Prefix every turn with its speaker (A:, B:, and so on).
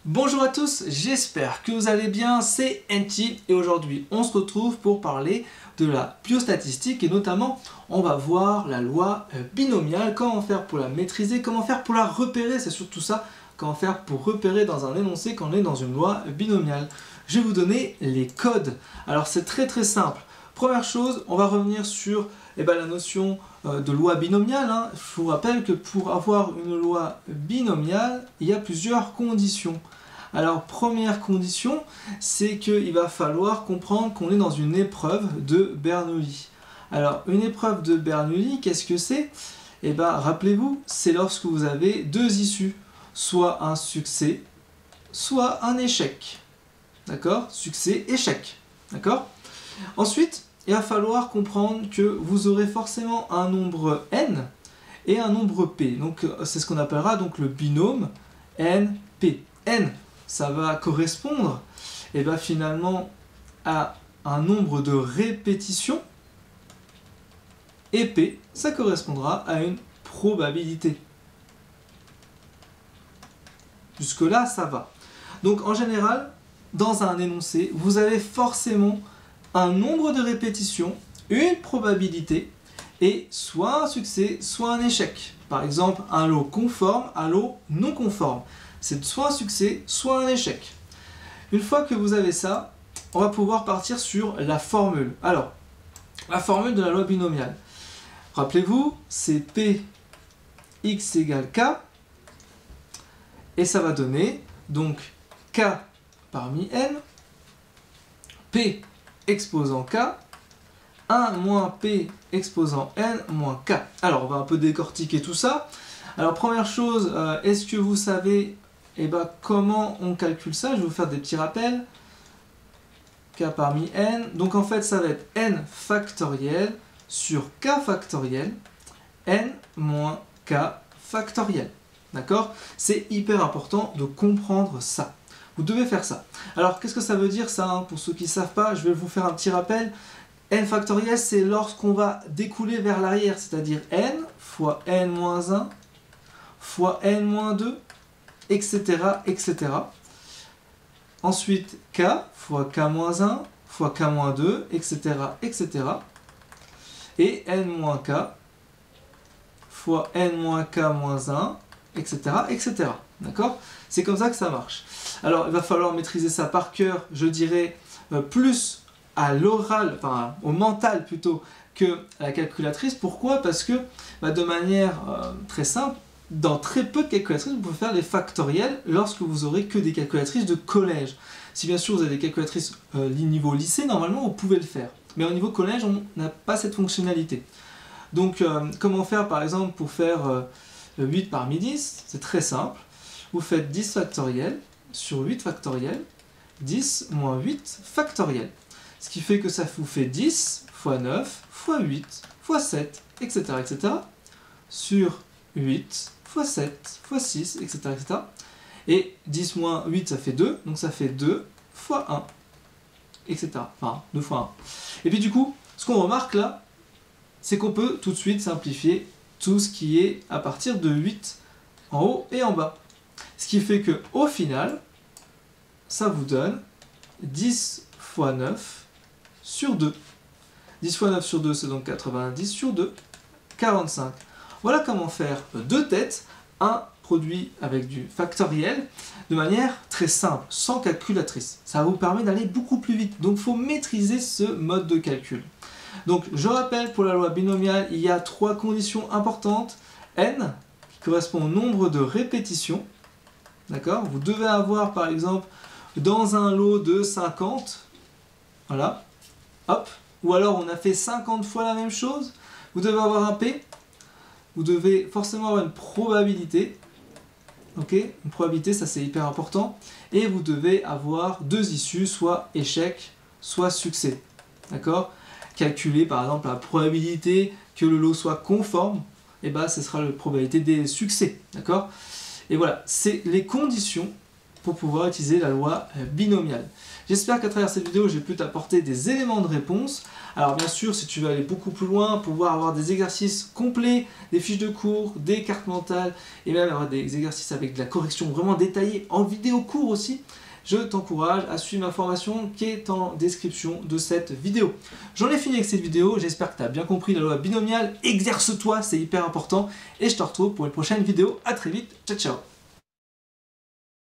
A: Bonjour à tous, j'espère que vous allez bien, c'est NT et aujourd'hui on se retrouve pour parler de la biostatistique et notamment on va voir la loi binomiale, comment faire pour la maîtriser, comment faire pour la repérer, c'est surtout ça, comment faire pour repérer dans un énoncé quand on est dans une loi binomiale. Je vais vous donner les codes, alors c'est très simple. Première chose, on va revenir sur la notion de loi binomiale. Je vous rappelle que pour avoir une loi binomiale, il y a plusieurs conditions. Alors, première condition, c'est qu'il va falloir comprendre qu'on est dans une épreuve de Bernoulli. Alors, une épreuve de Bernoulli, qu'est-ce que c'est? Rappelez-vous, c'est lorsque vous avez deux issues, soit un succès, soit un échec. D'accord? Succès, échec. D'accord? Ensuite, il va falloir comprendre que vous aurez forcément un nombre n et un nombre p. Donc c'est ce qu'on appellera donc le binôme n-p. N, ça va correspondre finalement à un nombre de répétitions et p, ça correspondra à une probabilité. Jusque-là, ça va. Donc en général, dans un énoncé, vous avez forcément un nombre de répétitions, une probabilité, et soit un succès, soit un échec. Par exemple, un lot conforme, un lot non conforme. C'est soit un succès, soit un échec. Une fois que vous avez ça, on va pouvoir partir sur la formule. Alors, la formule de la loi binomiale. Rappelez-vous, c'est P x égale K, et ça va donner donc K parmi N, P exposant K, 1 moins P exposant N moins K. Alors, on va un peu décortiquer tout ça. Alors, première chose, est-ce que vous savez comment on calcule ça? Je vais vous faire des petits rappels. K parmi N. Donc, en fait, ça va être N factoriel sur K factoriel, N moins K factoriel. D'accord? C'est hyper important de comprendre ça. Vous devez faire ça. Alors, qu'est-ce que ça veut dire ça? Pour ceux qui ne savent pas, je vais vous faire un petit rappel. N factoriel, c'est lorsqu'on va découler vers l'arrière, c'est-à-dire n fois n-1 fois n-2, etc., etc. Ensuite, k fois k-1 fois k-2, etc., etc. Et n-k fois n-k-1, etc., etc. D'accord? C'est comme ça que ça marche. Alors, il va falloir maîtriser ça par cœur, je dirais, plus à l'oral, enfin au mental plutôt, que à la calculatrice. Pourquoi? Parce que de manière très simple, dans très peu de calculatrices, vous pouvez faire les factoriels lorsque vous aurez que des calculatrices de collège. Si bien sûr vous avez des calculatrices niveau lycée, normalement vous pouvez le faire. Mais au niveau collège, on n'a pas cette fonctionnalité. Donc, comment faire par exemple pour faire 8 parmi 10? C'est très simple. Vous faites 10 factoriel sur 8 factoriel, 10 moins 8 factoriel. Ce qui fait que ça vous fait 10 fois 9 fois 8 fois 7, etc., etc. sur 8 fois 7 fois 6, etc., etc. Et 10 moins 8, ça fait 2, donc ça fait 2 fois 1, etc. Enfin, 2 fois 1. Et puis du coup, ce qu'on remarque là, c'est qu'on peut tout de suite simplifier tout ce qui est à partir de 8 en haut et en bas. Ce qui fait que au final, ça vous donne 10 fois 9 sur 2. 10 fois 9 sur 2, c'est donc 90 sur 2, 45. Voilà comment faire deux têtes, un produit avec du factoriel, de manière très simple, sans calculatrice. Ça vous permet d'aller beaucoup plus vite. Donc il faut maîtriser ce mode de calcul. Donc je rappelle, pour la loi binomiale, il y a trois conditions importantes. N, qui correspond au nombre de répétitions. D'accord? Vous devez avoir, par exemple, dans un lot de 50, voilà, hop, ou alors on a fait 50 fois la même chose, vous devez avoir un P, vous devez forcément avoir une probabilité, ok? Une probabilité, ça c'est hyper important, et vous devez avoir deux issues, soit échec, soit succès, d'accord? Calculer par exemple la probabilité que le lot soit conforme, ce sera la probabilité des succès, d'accord? Et voilà, c'est les conditions pour pouvoir utiliser la loi binomiale. J'espère qu'à travers cette vidéo, j'ai pu t'apporter des éléments de réponse. Alors bien sûr, si tu veux aller beaucoup plus loin, pouvoir avoir des exercices complets, des fiches de cours, des cartes mentales, et même avoir des exercices avec de la correction vraiment détaillée en vidéo cours aussi, je t'encourage à suivre ma formation qui est en description de cette vidéo. J'en ai fini avec cette vidéo, j'espère que tu as bien compris la loi binomiale. Exerce-toi, c'est hyper important. Et je te retrouve pour une prochaine vidéo. À très vite, ciao ciao.